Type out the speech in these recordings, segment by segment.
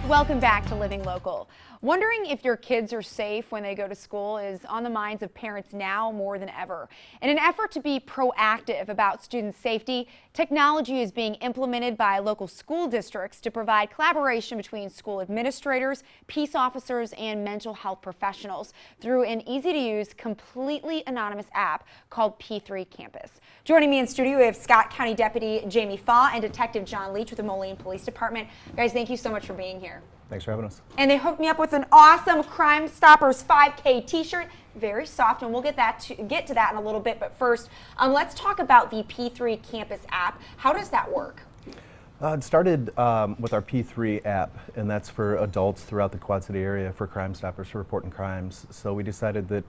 Welcome back to Living Local. Wondering if your kids are safe when they go to school is on the minds of parents now more than ever. In an effort to be proactive about student safety, technology is being implemented by local school districts to provide collaboration between school administrators, peace officers, and mental health professionals through an easy-to-use, completely anonymous app called P3 Campus. Joining me in studio, we have Scott County Deputy Jamey and Detective John Leach with the Moline Police Department. Guys, thank you so much for being here. Thanks for having us. And they hooked me up with an awesome Crime Stoppers 5K t-shirt. Very soft, and we'll get to that in a little bit. But first, let's talk about the P3 Campus app. How does that work? It started with our P3 app, and that's for adults throughout the Quad City area for Crime Stoppers for reporting crimes. So we decided that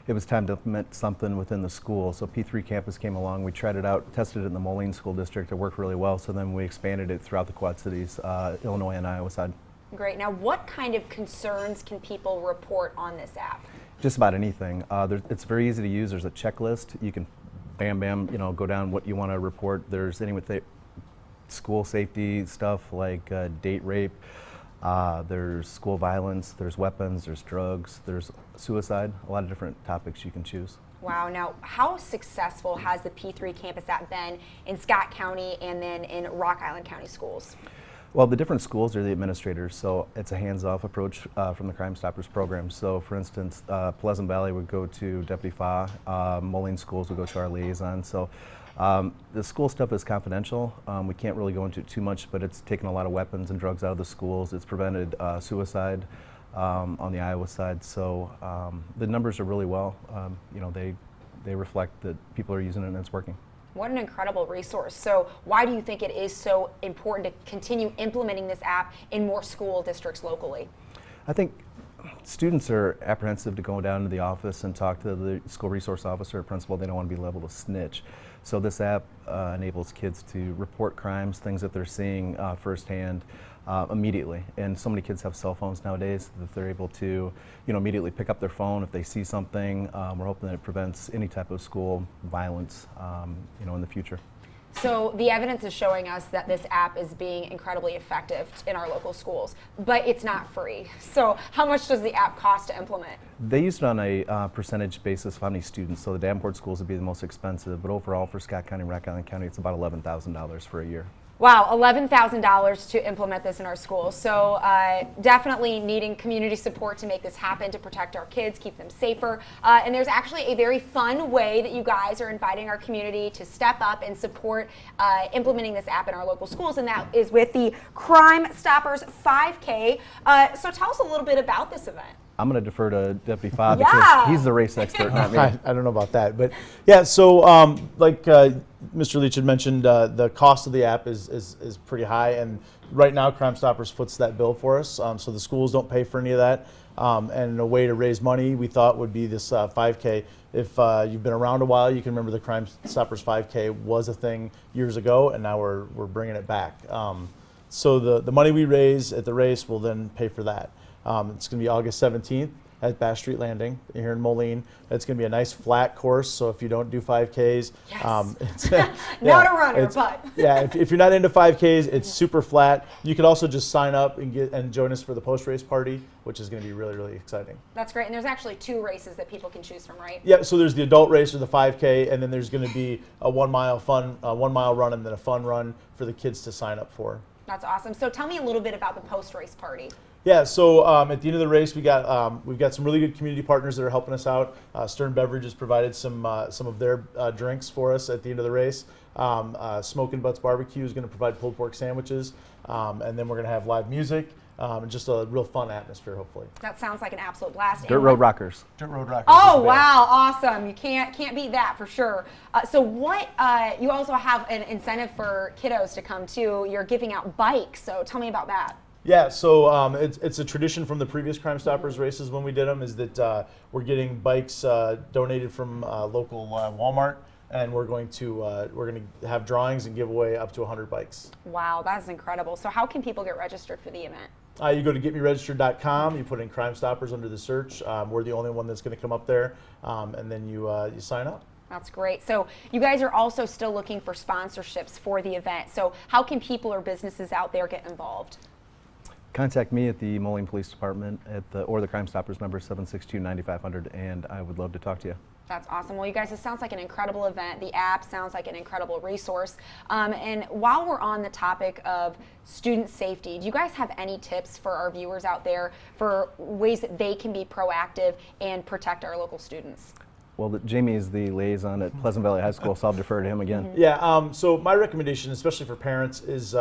it was time to implement something within the school. So P3 Campus came along. We tried it out, tested it in the Moline School District. It worked really well. So then we expanded it throughout the Quad Cities, Illinois and Iowa side. Great. Now, what kind of concerns can people report on this app? Just about anything. It's very easy to use. There's a checklist. You can bam, go down what you want to report. There's any with school safety stuff like date rape. There's school violence. There's weapons. There's drugs. There's suicide. A lot of different topics you can choose. Wow. Now, how successful has the P3 Campus app been in Scott County and then in Rock Island County schools? Well, the different schools are the administrators, so it's a hands-off approach from the Crime Stoppers program. So, for instance, Pleasant Valley would go to Deputy Fa, Moline schools would go to our liaison. So, the school stuff is confidential. We can't really go into it too much, but it's taken a lot of weapons and drugs out of the schools. It's prevented suicide on the Iowa side. So, the numbers are really well. They reflect that people are using it and it's working. What an incredible resource. So why do you think it is so important to continue implementing this app in more school districts locally? I think students are apprehensive to go down to the office and talk to the school resource officer or principal. They don't want to be labeled a snitch. So this app enables kids to report crimes, things that they're seeing firsthand immediately. And so many kids have cell phones nowadays that they're able to, immediately pick up their phone if they see something. We're hoping that it prevents any type of school violence, in the future. So the evidence is showing us that this app is being incredibly effective in our local schools, but it's not free. So how much does the app cost to implement? They used it on a percentage basis of how many students. So the Davenport schools would be the most expensive, but overall for Scott County and Rock Island County, it's about $11,000 for a year. Wow, $11,000 to implement this in our schools. So definitely needing community support to make this happen, to protect our kids, keep them safer. And there's actually a very fun way that you guys are inviting our community to step up and support implementing this app in our local schools, and that is with the Crime Stoppers 5K. So tell us a little bit about this event. I'm going to defer to Deputy Fa because he's the race expert, not me. I don't know about that, but yeah. So like Mr. Leach had mentioned, the cost of the app is pretty high, and right now Crime Stoppers foots that bill for us. So the schools don't pay for any of that. And a way to raise money we thought would be this 5K. If you've been around a while, you can remember the Crime Stoppers 5K was a thing years ago, and now we're bringing it back. So the money we raise at the race will then pay for that. It's going to be August 17th at Bass Street Landing here in Moline. It's going to be a nice flat course, so if you don't do 5Ks, it's not a runner, but yeah, if you're not into 5Ks, it's super flat. You could also just sign up and join us for the post-race party, which is going to be really, really exciting. That's great, and there's actually 2 races that people can choose from, right? Yeah, so there's the adult race or the 5K, and then there's going to be a 1 mile run, and then a fun run for the kids to sign up for. That's awesome. So tell me a little bit about the post-race party. Yeah, so at the end of the race, we've got some really good community partners that are helping us out. Stern Beverages provided some of their drinks for us at the end of the race. Smokin' Butts Barbecue is going to provide pulled pork sandwiches, and then we're going to have live music. And just a real fun atmosphere, hopefully. That sounds like an absolute blast. Dirt Road Rockers. Dirt Road Rockers. Oh wow, awesome! You can't beat that for sure. So what? You also have an incentive for kiddos to come too. You're giving out bikes. So tell me about that. Yeah, so it's a tradition from the previous Crime Stoppers races when we did them, is that we're getting bikes donated from local Walmart, and we're going to have drawings and give away up to 100 bikes. Wow, that's incredible. So how can people get registered for the event? You go to getmeregistered.com, you put in Crime Stoppers under the search. We're the only one that's going to come up there, and then you sign up. That's great. So you guys are also still looking for sponsorships for the event. So how can people or businesses out there get involved? Contact me at the Moline Police Department or the Crime Stoppers number 762-9500, and I would love to talk to you. That's awesome. Well, you guys, it sounds like an incredible event. The app sounds like an incredible resource. And while we're on the topic of student safety, do you guys have any tips for our viewers out there for ways that they can be proactive and protect our local students? Well, Jamey is the liaison at Pleasant Valley High School, so I'll defer to him again. Yeah, so my recommendation, especially for parents, is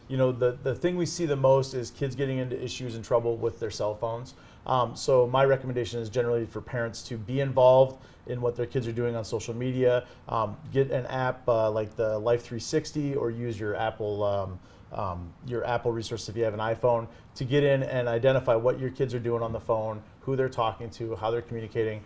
you know, the thing we see the most is kids getting into issues and trouble with their cell phones. So my recommendation is generally for parents to be involved in what their kids are doing on social media. Get an app like the Life 360, or use your Apple resource if you have an iPhone, to get in and identify what your kids are doing on the phone, who they're talking to, how they're communicating.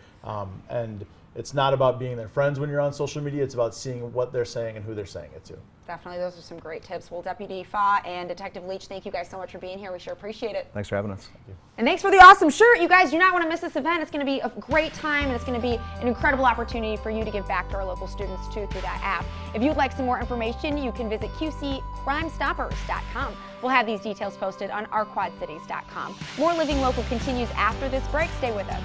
And it's not about being their friends when you're on social media, it's about seeing what they're saying and who they're saying it to. Definitely, those are some great tips. Well, Deputy Fa and Detective Leach, thank you guys so much for being here. We sure appreciate it. Thanks for having us. Thank you. And thanks for the awesome shirt. You guys do not want to miss this event. It's going to be a great time, and it's going to be an incredible opportunity for you to give back to our local students too through that app. If you'd like some more information, you can visit qccrimestoppers.com. We'll have ththese details posted on ourquadcities.com. More Living Local continues after this break. Stay with us.